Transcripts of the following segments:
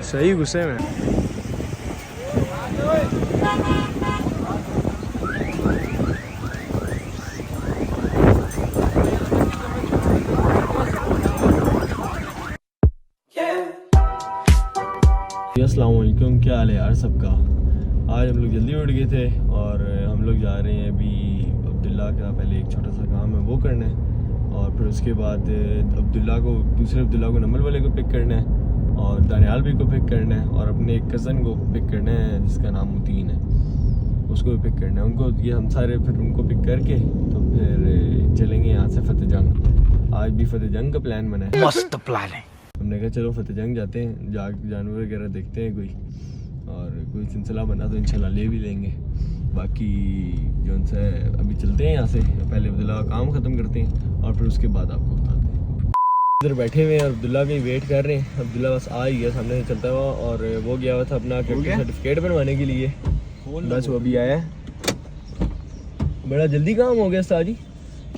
सही गुस्से में। अस्सलाम वालेकुम, क्या हाल है यार सबका। आज हम लोग जल्दी उठ गए थे और हम लोग जा रहे हैं अभी अब्दुल्ला का पहले एक छोटा सा काम है वो करना है, और फिर उसके बाद दूसरे अब्दुल्ला को नंबर वाले को पिक करना है, और दानियाल भी को पिक करना है, और अपने एक कज़न को पिक करना है जिसका नाम मुतीन है, उसको भी पिक करना है। उनको ये हम सारे फिर उनको पिक करके तो फिर चलेंगे यहाँ से फतेह जंग। आज भी फतेह जंग का प्लान बना है, मस्त प्लान है। हमने कहा चलो फतेह जंग जाते हैं, जानवर वगैरह देखते हैं कोई, और कोई सिलसिला बना तो इंशाल्लाह ले भी लेंगे। बाकी जो उनसे अभी चलते हैं यहाँ से, पहले अब्दुल्ला का काम ख़त्म करते हैं और फिर उसके बाद आपको बताते हैं। इधर बैठे हुए हैं और अब्दुल्ला की वेट कर रहे हैं। अब्दुल्ला बस आ ही गया सामने से चलता हुआ, और वो गया हुआ था अपना सर्टिफिकेट बनवाने के लिए, बस वो अभी आया है। बड़ा जल्दी काम हो गया उस्ताद जी।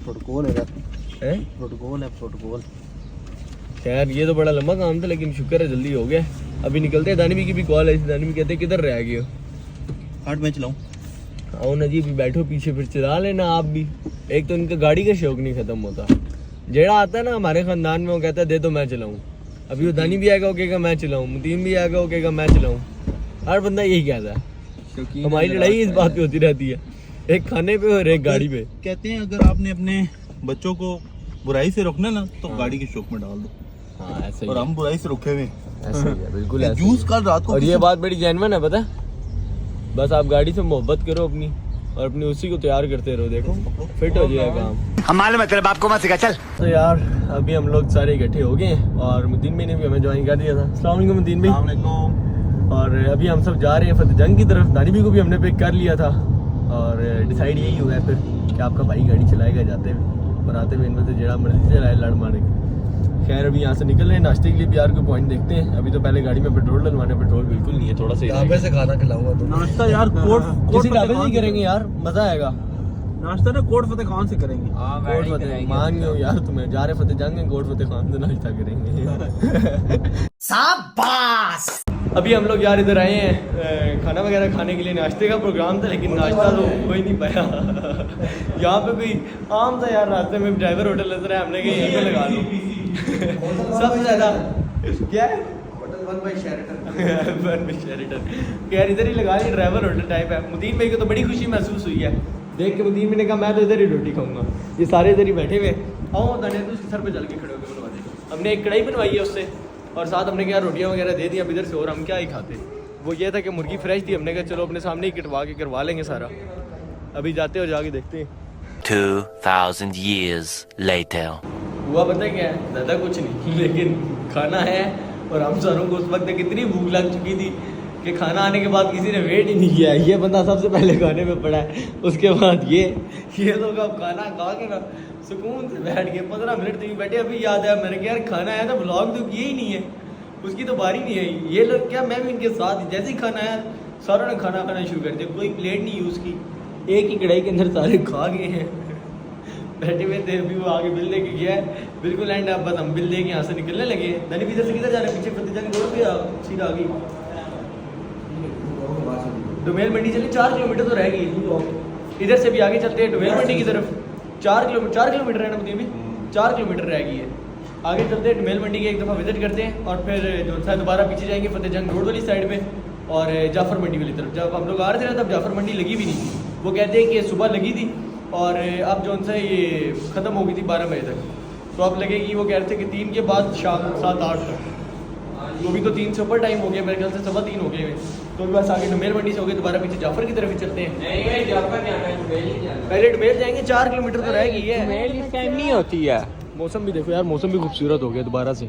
प्रोटोकॉल है, प्रोटोकॉल। खैर ये तो बड़ा लंबा काम था, लेकिन शुक्र है जल्दी हो गया। अभी निकलते हैं। दानिमी की भी कॉल आई थी, दानिमी कहते किधर रह गए हो। 8 में चलाऊं? आओ ना जी, अभी बैठो पीछे, फिर चला लेना आप भी। एक तो उनका गाड़ी का शौक नहीं खत्म होता। जेड़ा आता है ना हमारे खानदान में, वो कहता है दे तो मैं चलाऊं। अभी वो दानी भी आएगा, वो कहेगा मैं चलाऊं, मुतीन भी आएगा, वो कहेगा मैं चलाऊं। हर बंदा यही कहता है। हमारी लड़ाई इस बात पे होती रहती है, एक खाने पे और एक गाड़ी पे। कहते हैं अगर आपने अपने बच्चों को बुराई से रोकना ना तो गाड़ी के शौक में डाल दो। हाँ ऐसे और हम बुराई से रोके हुए ऐसे ही है, बिल्कुल ऐसे जूस कल रात को। और ये बात बड़ी जेन्युइन है, पता है। बस आप गाड़ी से मोहब्बत करो अपनी, और अपनी उसी को तैयार करते रहो, देखो फिट हो जाएगा काम। हमारे मतलब आपको मत सिखा चल। तो यार अभी हम लोग सारे इकट्ठे हो गए हैं, और मुतीन भाई ने भी हमें ज्वाइन कर दिया था। अस्सलाम वालेकुम मुतीन भाई। और अभी हम सब जा रहे हैं फतेह जंग की तरफ। दानी भी को भी हमने पिक कर लिया था, और डिसाइड यही हुआ है फिर कि आपका भाई गाड़ी चलाएगा जाते हुए, और आते हुए इनमें से जेड़ा मर्जी चलाए लड़ मारेगा। खैर अभी यहाँ से निकल रहे हैं, नाश्ते के लिए भी यार कोई पॉइंट देखते हैं। अभी तो पहले गाड़ी में पेट्रोल डलवाना है, पेट्रोल बिल्कुल नहीं है, थोड़ा सा ढाबे से खाना खिलाऊंगा तो नाश्ता यार किसी ढाबे से ही करेंगे यार, मजा आएगा। नाश्ता ना कोट फतेह खान से करेंगे। कोट फतेह मान गए यार तुम्हें, जा रहे फतेह जंग, कोट फतेह खान से नाश्ता करेंगे। शाबाश। अभी हम लोग यार इधर आए हैं खाना वगैरह खाने के लिए। नाश्ते का प्रोग्राम था, लेकिन नाश्ता तो हो ही नहीं पाया। यहाँ पे कोई आम था यार, रास्ते में ड्राइवर होटल नजर है, हमने कहा यहीं पे लगा लो। सबसे ज्यादा क्या है, होटल 1 बाय शेरिटन। यार इधर ही लगा लिया, ड्राइवर होटल टाइप है। मुतीन भाई को तो बड़ी खुशी महसूस हुई है देख के। मुतीन भाई ने कहा मैं तो इधर ही रोटी खाऊंगा। ये सारे इधर ही बैठे हुए। आओ दानिया तो उसके सर पे चल के खड़े होकर बनवा दे। हमने एक कढ़ाई बनवाई है उससे, और साथ हमने क्या रोटियां वगैरह दे दी अब इधर से। और हम क्या ही खाते, वो ये था कि मुर्गी फ्रेश थी, हमने कहा चलो अपने सामने ही कटवा के करवा लेंगे सारा। अभी जाते हो जाके देखते हैं। 2000 years later। हुआ पता है क्या है, ज़्यादा कुछ नहीं, लेकिन खाना है। और हम सारों को उस वक्त कितनी भूख लग चुकी थी कि खाना आने के बाद किसी ने वेट ही नहीं किया। ये बंदा सबसे पहले खाने पे पड़ा है, उसके बाद ये लोग अब खाना खा के ना सुकून से बैठ गए। 15 मिनट तक बैठे। अभी याद आया, मैंने कहा यार खाना आया था, ब्लॉग तो किए ही नहीं है, उसकी तो बारी नहीं आई। ये लोग क्या, मैं भी इनके साथ जैसे ही खाना आया सारों ने खाना खाना शुरू कर दिया। कोई प्लेट नहीं यूज़ की, एक ही कढ़ाई के अंदर सारे खा गए हैं। बैठे हुए थे। अभी वो आगे बिल दे के गया है, बिल्कुल एंड। अब बस हम बिल दे के यहाँ से निकलने लगे। दानी भी इधर से किधर जा रहे हैं, पीछे फतेह जंग रोड पे सीधा आ गई। डुमेल मंडी चले, 4 किलोमीटर तो रह गई। इधर से भी आगे चलते हैं डुमेल मंडी की तरफ। 4 किलोमीटर है ना मुतीन भी, 4 किलोमीटर रह गई है। आगे चलते हैं डुमेल मंडी के, एक दफ़ा विजिट करते हैं, और फिर जो सा दोबारा पीछे जाएंगे फतेह जंग रोड वाली साइड में, और जाफर मंडी वाली तरफ। जब हम लोग आ रहे थे ना तब जाफर मंडी लगी भी नहीं थी। वो कहते हैं कि सुबह लगी थी, और अब जो सा ये ख़त्म हो गई थी 12 बजे तक, तो अब लगेगी। वो कह रहे थे कि 3 के बाद शाम 7-8 तक। तो अभी तो 3 से ऊपर टाइम हो गया, मेरे ख्याल से 3:15 हो गए हैं। तो बस आगे डुमेल मंडी से हो गए, दोबारा पीछे जाफर की तरफ ही चलते हैं। नहीं जाफर जाना है, पहले डुमेल जाएंगे। 4 किलोमीटर तो रह गई है। नहीं होती है। मौसम भी देखो यार, मौसम भी खूबसूरत हो गया दोबारा से,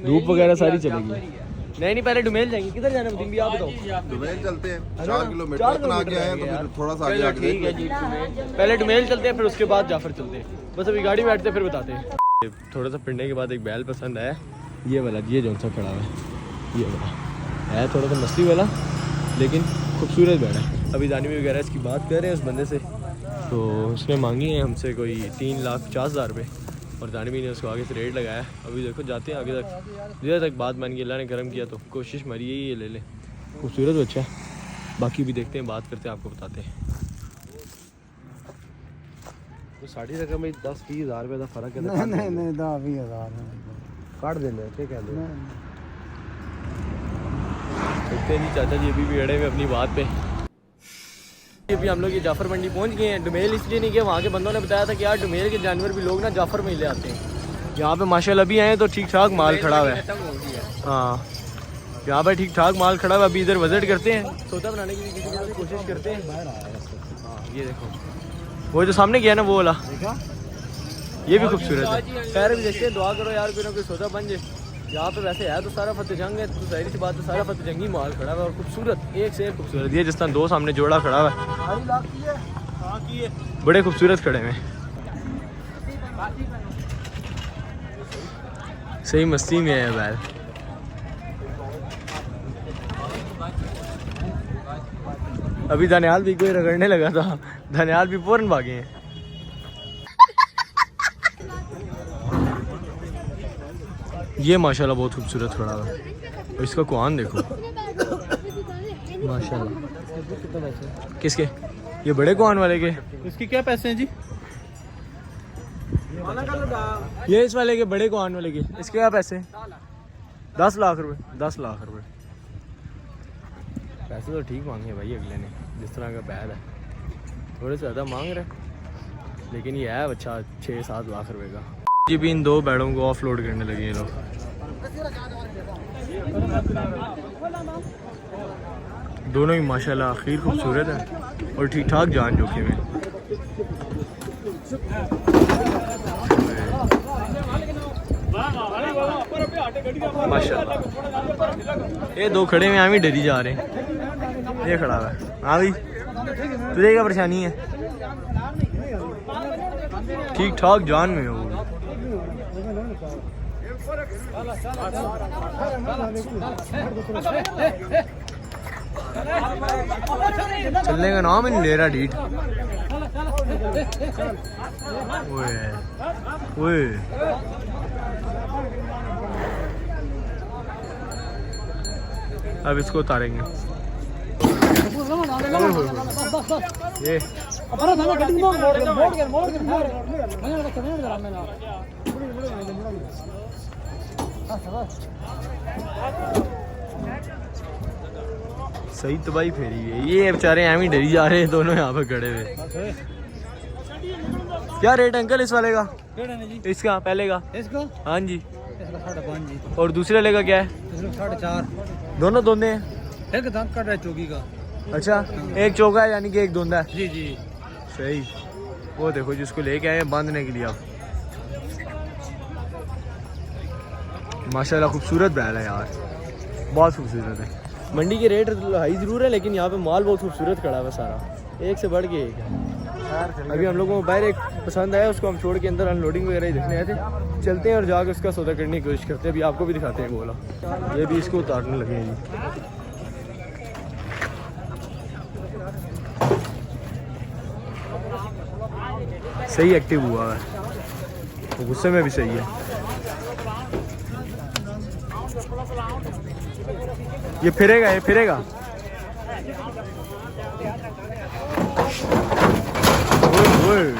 धूप वगैरह सारी चलेगी। नहीं पहले डुमेल जाएंगे। किधर जाना है भी आप बताओ। डुमेल चलते हैं, 4 किलोमीटर इतना आगे आए हैं तो फिर थोड़ा सा आगे आगे ठीक है जी। पहले डुमेल चलते हैं, फिर उसके बाद जाफर चलते हैं। बस अभी गाड़ी में बैठते हैं, फिर बताते हैं। थोड़ा सा फिरने के बाद एक बैल पसंद आया, ये वाला, ये जो सा खड़ा हुआ है, ये वाला है थोड़ा सा मस्ती वाला, लेकिन खूबसूरत बैड है। अभी दानिवी वगैरह इसकी बात कर रहे हैं उस बंदे से, तो उसने मांगी है हमसे कोई 3,50,000 रुपये और दानिवी ने उसको आगे से रेट लगाया। अभी देखो जाते हैं आगे तक, जिधर तक बात बन गई, अल्लाह ने करम किया तो कोशिश मरी है ये ले ले। खूबसूरत बच्चा है, बाकी भी देखते हैं, बात करते हैं, आपको बताते हैं। तो साड़ी रकम में 10-20 हज़ार रुपये का फर्क है। नहीं 10-20 हज़ार काट देने क्या कहते हैं। देखते हैं जी, चाचा जी अभी भी अड़े हुए अपनी बात पे। अभी हम लोग ये जाफर मंडी पहुंच गए हैं। डुमेल इसलिए नहीं गए, वहाँ के बंदों ने बताया था कि यार डुमेल के जानवर भी लोग ना जाफर में ले आते हैं। यहाँ पे माशाल्लाह अभी आए तो ठीक ठाक माल खड़ा हुआ है। हाँ, यहाँ पे ठीक ठाक माल खड़ा हुआ। अभी इधर विजिट करते हैं, तोता बनाने की भी कोशिश करते हैं। हाँ ये देखो, वो जो सामने गया ना वो वाला, ये भी खूबसूरत है। खैर भी देखते हैं, दुआ करो यार कोई ना कोई सौदा बन जाए। यहाँ पे वैसे है तो सारा फतेह जंग है, तो जाहिर सी बात है सारा फतेह जंगी माल खड़ा हुआ है और खूबसूरत, एक से एक खूबसूरत। ये जिस तरह दो सामने जोड़ा खड़ा हुआ है, बड़े खूबसूरत खड़े हुए, सही मस्ती में है बैल। अभी धनियाल भी कोई रगड़ने लगा था, धनियाल भी फौरन भागे हैं। ये माशाल्लाह बहुत खूबसूरत खड़ा हुआ है, और इसका कुआन देखो माशाल्लाह। किसके? ये बड़े कुआन वाले के। इसके क्या पैसे हैं जी? ये इस वाले के, बड़े कुआन वाले के। इसके क्या पैसे? 10 लाख रुपए। 10 लाख रुपए पैसे तो ठीक मांगे भाई अगले ने, जिस तरह का बैल है। थोड़े से ज़्यादा मांग रहे, लेकिन ये है अच्छा 6-7 लाख रुपए का। ये भी इन दो बैलों को ऑफ लोड करने लगे ये लोग। दोनों ही माशाल्लाह आखिर खूबसूरत है और ठीक ठाक जान जोखिम है। माशाल्लाह ये दो खड़े में हमें डरी जा रहे हैं। ये खड़ा हुआ है। हाँ भाई तुझे क्या परेशानी है? ठीक ठाक जान में हो। चलने का नाम ही नहीं ले रहा ढीठ। ओए अब इसको उतारेंगे। ये सही तबाही फेरी है। ये बेचारे एम ही डरी जा रहे हैं दोनों यहाँ पे खड़े हुए। क्या रेट अंकल इस वाले का? इसका पहले का? इसको हाँ जी। इसका 5.5 जी। और दूसरे वाले का क्या है? इसका 4.5। दोनों दोंदे हैं? एक दांत कट रहा है चौकी का। अच्छा, एक चौका है यानी कि एक दोंदा है। जी जी सही। वो देखो जिसको लेके आए हैं बांधने के लिए आप। माशाल्लाह खूबसूरत बैल है यार, बहुत खूबसूरत है। मंडी के रेट हाई ज़रूर है, लेकिन यहाँ पे माल बहुत खूबसूरत खड़ा हुआ सारा, एक से बढ़ के एक है। अभी हम लोगों को बाहर एक पसंद आया, उसको हम छोड़ के अंदर अनलोडिंग वगैरह ही देखने आए थे। चलते हैं और जाकर उसका सौदा करने की कोशिश करते हैं। अभी आपको भी दिखाते हैं बोला। ये भी इसको उतारने लगे हैं जी। सही एक्टिव हुआ है, तो गुस्से में भी सही है। ये फिरेगा, ये फिरेगा। ओए ओए।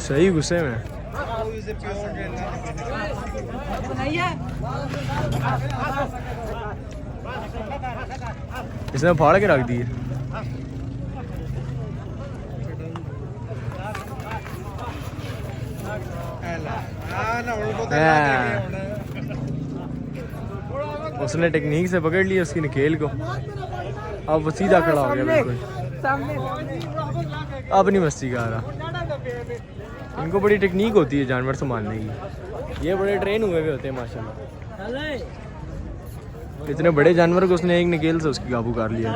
सही गुस्से में। इसने फाड़ के रख दी है। उसने टेक्निक से पकड़ लिया उसकी नकेल को, अब वो सीधा खड़ा हो गया बिल्कुल। अब नहीं मस्ती कर रहा। इनको बड़ी टेक्निक होती है जानवर संभालने की, ये बड़े ट्रेन हुए हुए होते हैं माशाल्लाह। इतने बड़े जानवर को उसने एक नकेल से उसकी काबू कर लिया।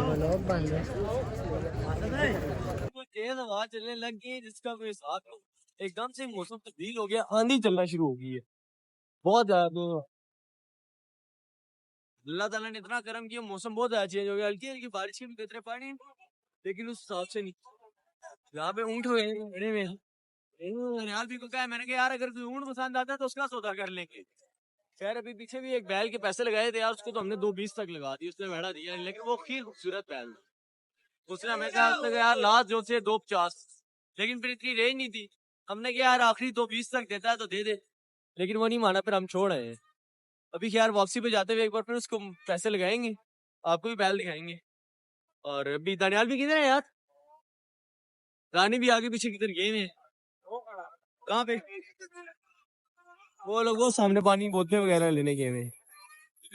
तेज हवा चलने लग गई जिसका कोई साथ नहीं। एकदम से मौसम तब्दील हो गया, आंधी चलना शुरू हो गई है। बहुत ज़्यादा तो अल्लाह ताला ने इतना करम किया, मौसम बहुत ज़्यादा चेंज हो गया, हल्की हल्की बारिश के भी कतरे पानी, लेकिन उस हिसाब से नहीं। यहाँ पे ऊँट हुए खड़े हुए यार भी को कहा है मैंने कहा यार अगर कोई ऊँट पसंद आता है तो उसका सौदा कर लेंगे। खैर अभी पीछे भी एक बैल के पैसे लगाए थे यार, उसको तो हमने 2.20 तक लगा दी, उसने बैठा दिया, लेकिन वो खीर खूबसूरत बैल था। उसने हमें कहा यार लास्ट जो से 2.50, लेकिन फिर इतनी रेंज नहीं थी। हमने कहा यार आखिरी 2.20 तक देता है तो दे दे, लेकिन वो नहीं माना, फिर हम छोड़ आए। अभी खैर वापसी पे जाते हुए एक बार फिर उसको पैसे लगाएंगे, आपको भी बैल दिखाएंगे। और अभी दानियाल भी किधर है यार? रानी भी आगे पीछे किधर गए हैं? कहाँ पे? वो लोग वो सामने पानी बोतलें वगैरह लेने गए हैं।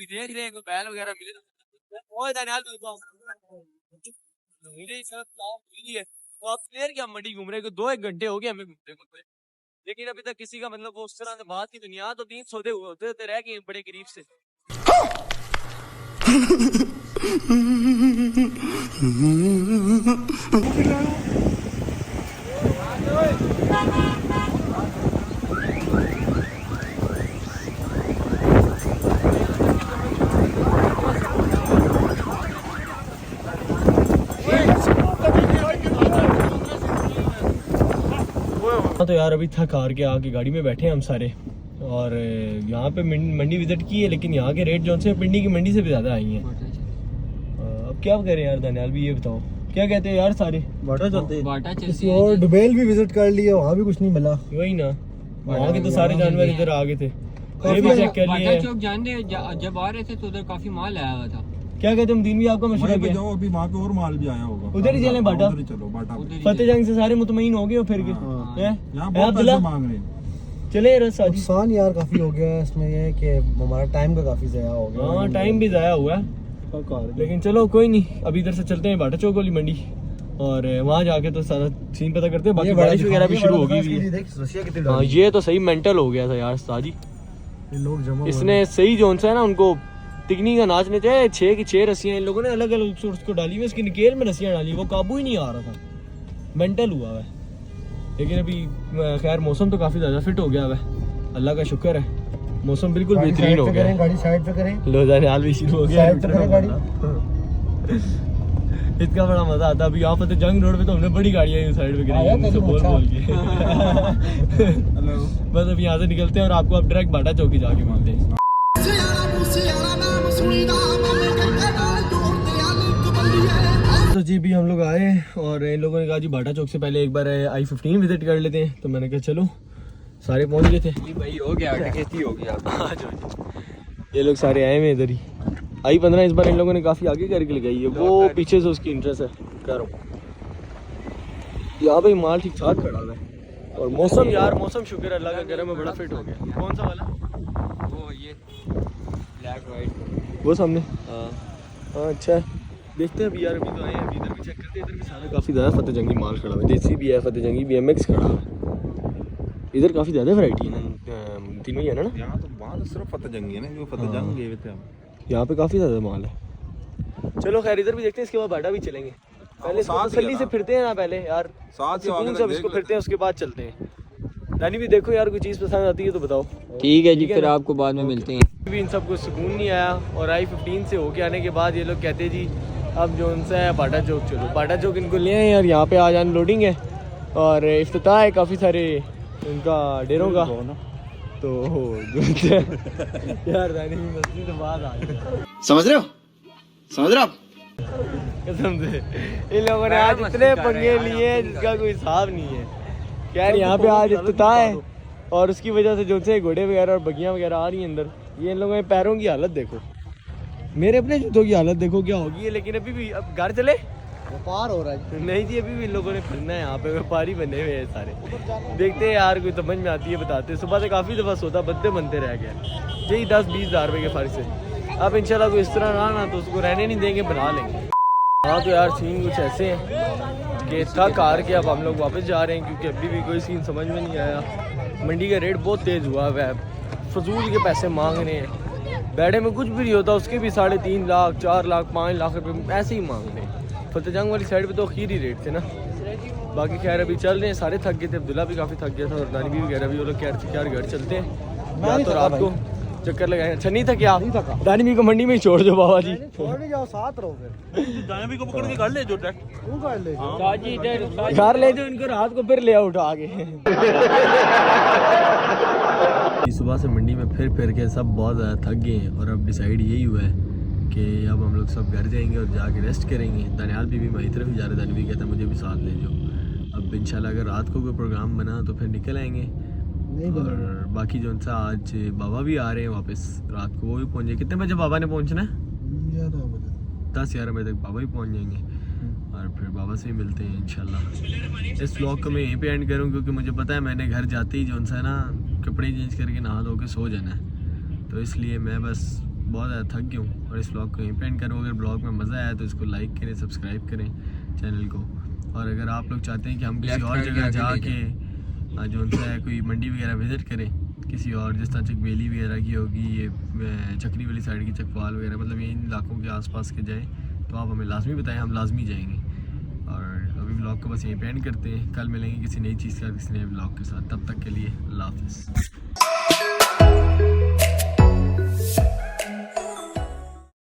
देख रहे हैं कोई बैल वगैरह मिले तो दानियाल तो आप क्लियर क्या मंडी घूम रहे, 2-1 घंटे हो गए हमें घूमते घूमते, लेकिन अभी तक किसी का मतलब वो उस तरह से बात की दुनिया तो 3 सौदे हुए होते रह गए बड़े करीब से। तो यार अभी थक हार के आके गाड़ी में बैठे हैं हम सारे, और यहाँ पे मंडी विजिट की है, लेकिन यहाँ के रेट जो से पिंडी की मंडी से भी ज़्यादा आई हैं। अब क्या करें यार दानियाल भी, ये बताओ क्या कहते हैं यार सारे? बाटा चलते हैं। किसी और डुबेल भी विजिट कर लिया, वहाँ भी कुछ नहीं मिला। वही ना, वहाँ के तो सारे जानवर इधर आ गए थे, ये भी चेक कर लिए। चौक जानते जब आ रहे थे तो उधर काफी माल आया हुआ था। क्या कहते हैं दिन भी आपका मशवरा क्या? जाओ अभी वहाँ पे और माल भी आया होगा, उधर ही चलें बाटा। चलो बाटा फतेह जंग से सारे मुतमईन हो गए हो फिर के यहाँ बहुत पैसे मांग रहे हैं। चले रस आज नुकसान यार काफी हो गया है इसमें, ये है कि हमारा टाइम का काफी ज़ाया हो गया। हाँ टाइम भी ज़ाया हुआ है, लेकिन चलो कोई नहीं, अभी इधर से चलते हैं बाटा चौक वाली मंडी और वहाँ जाके तो सारा सीन पता करते हैं। बाकी बारिश वगैरह भी शुरू हो गई है। हाँ ये तो सही मेंटल हो गया था यार साजी, लोग जमा इसने सही जोन से है ना उनको तिकनी का नाचने चाहिए। 6 की 6 रस्सियाँ इन लोगों ने अलग अलग सोर्स को डाली हुई, इसकी निकेल में रस्सियाँ डाली, वो काबू ही नहीं आ रहा था, मेंटल हुआ है। लेकिन अभी खैर मौसम तो काफ़ी ज़्यादा फिट हो गया है, अल्लाह का शुक्र है, मौसम बिल्कुल बेहतरीन हो गया है। गाड़ी साइड पे करें, लो दानियाल भी शुरू हो गया साइड पे करें गाड़ी। इतना बड़ा मजा आता है। अभी यहाँ पर जंग रोड पे तो हमने बड़ी गाड़ियाँ साइड पे गिरी बोल बोल के। बस अभी यहाँ से निकलते हैं और आपको अब डायरेक्ट बाटा चौकी जाके मिलते हैं। तो जी भी हम लोग आए और इन लोगों ने कहा जी बाटा चौक से पहले एक बार I-15 विजिट कर लेते हैं, तो मैंने कहा चलो, सारे पहुंच गए थे भाई हो गया डकैती हो गया। ये लोग सारे आए हुए इधर ही। I-15 इस बार इन लोगों ने काफ़ी आगे करके लगाई है, वो पीछे से उसकी इंटरेस्ट है कह रहा हूँ। यहाँ पे माल ठीक ठाक खड़ा हुआ है और मौसम यार मौसम शुक्र अल्लाह का करम में बड़ा फिट हो गया। कौन सा वाला? वो ये ब्लैक वाइट वो सामने। हाँ अच्छा है, देखते हैं अभी यार। अभी तो आए हैं, अभी इधर भी चेक करते हैं, इधर भी सारा काफ़ी ज़्यादा फतेह जंगी माल खड़ा हुआ है, देसी भी है, फतेह जंगी भी, MX खड़ा हुआ है। इधर काफ़ी ज़्यादा वैरायटी है ना, तीनों ही है ना। यहाँ तो वहाँ तो सिर्फ फतेह जंग है ना, जो फतेह जंग गए थे हम। यहाँ पे काफ़ी ज़्यादा माल है। चलो खैर इधर भी देखते हैं, इसके बाद बाटा भी चलेंगे। पहले तसल्ली से फिरते हैं ना पहले यार, सुकून से इसको फिरते हैं, उसके बाद चलते हैं। रानी भी देखो यार कोई चीज़ पसंद आती है तो बताओ। ठीक है जी, फिर आपको बाद में मिलते हैं। भी इन सबको सुकून नहीं आया और I-15 से होके आने के बाद ये लोग कहते जी अब जो उनसे है बाटा चौक चलो। बाटा चौक इनको ले आए यार, यहाँ पे आज अनलोडिंग है और इफ्तिताह है काफ़ी सारे उनका डेरों का। तो यार रानी भी मस्ती से बाद आ गई, समझ रहे हो आप? कसम से इन लोगों ने आज इतने पंगे लिए हैं जिसका कोई हिसाब नहीं है। यार यहाँ पे आज इफ्तिताह है और उसकी वजह से जो से घोड़े वगैरह और बगियाँ वगैरह आ रही हैं अंदर। ये इन लोगों के पैरों की हालत देखो, मेरे अपने जूतों की हालत देखो क्या होगी है। लेकिन अभी भी अब घर चले व्यापार हो रहा है। नहीं जी, अभी भी इन लोगों ने फिरना है, यहाँ पे व्यापारी बने हुए हैं सारे। देखते हैं यार कोई समझ में आती है बताते। सुबह से काफ़ी दफ़ा सोता बदले बनते रह गए, यही 10-20 हज़ार रुपये के फ़र्क से। अब इंशाल्लाह कोई इस तरह रहा ना तो उसको रहने नहीं देंगे, बना लेंगे। हाँ तो यार सीन कुछ ऐसे हैं कि थक हार के अब हम लोग वापस जा रहे हैं, क्योंकि अभी भी कोई सीन समझ में नहीं आया। मंडी का रेट बहुत तेज़ हुआ हुआ है, फजूल के पैसे मांग रहे हैं। बैठे में कुछ भी नहीं होता, उसके भी 3.5 लाख 4 लाख 5 लाख रुपए ऐसे ही मांग रहे हैं। फतेह जंग वाली साइड पे तो खीर ही रेट थे ना। बाकी खैर अभी चल रहे हैं, सारे थक गए थे, अब्दुल्ला भी काफ़ी थक गया था और नानी भी वगैरह भी। वो लोग कह रहे थे यार घर चलते हैं, या तो रात को चक्कर लगाएंगे। अच्छा नहीं था क्या? दानिमी को मंडी में ही छोड़ दो बाबा जी। छोड़ नहीं जाओ, साथ रहो फिर। दानिमी को पकड़ के कर ले जो ट्रैक तू कर ले। घर ले जाओ इनको, रात को फिर ले आओ उठा के। सुबह से मंडी में फिर के सब बहुत ज़्यादा थक गए हैं और अब डिसाइड यही हुआ है कि अब हम लोग सब घर जाएंगे और जाके रेस्ट करेंगे। दानियाल भी मेरी तरफ ही जा रहा है। दानियाल भी कहता है मुझे भी साथ ले जाओ। अब इंशाल्लाह अगर रात को कोई प्रोग्राम बना तो फिर निकल आएंगे। और बाकी जो सा आज बाबा भी आ रहे हैं वापस रात को, वो भी पहुँचे। कितने बजे बाबा ने पहुँचना है? 10-11 बजे तक बाबा भी पहुँच जाएंगे और फिर बाबा से ही मिलते हैं इंशाल्लाह। इस व्लॉग को मैं यहीं पे एंड करूँ क्योंकि मुझे पता है मैंने घर जाते ही जो सा ना कपड़े चेंज करके नहा धो के सो जाना है, तो इसलिए मैं बस बहुत ज़्यादा थक गया हूँ और इस ब्लॉग को यहीं पे एंड करूँ। अगर ब्लॉग में मज़ा आया तो इसको लाइक करें, सब्सक्राइब करें चैनल को। और अगर आप लोग चाहते हैं कि हम किसी और जगह जाके जो है कोई मंडी वगैरह विज़िट करें किसी और, जिस तरह चकबेली वगैरह की होगी, ये चकरी वाली साइड की चकवाल वगैरह, मतलब ये इन इलाकों के आसपास के जाएँ तो आप हमें लाजमी बताएं, हम लाजमी जाएंगे। और अभी ब्लॉग को बस यहीं पे एंड करते हैं। कल मिलेंगे किसी नई चीज़ के साथ, किसी नए ब्लॉग के साथ। तब तक के लिए अल्लाह हाफ़िज़।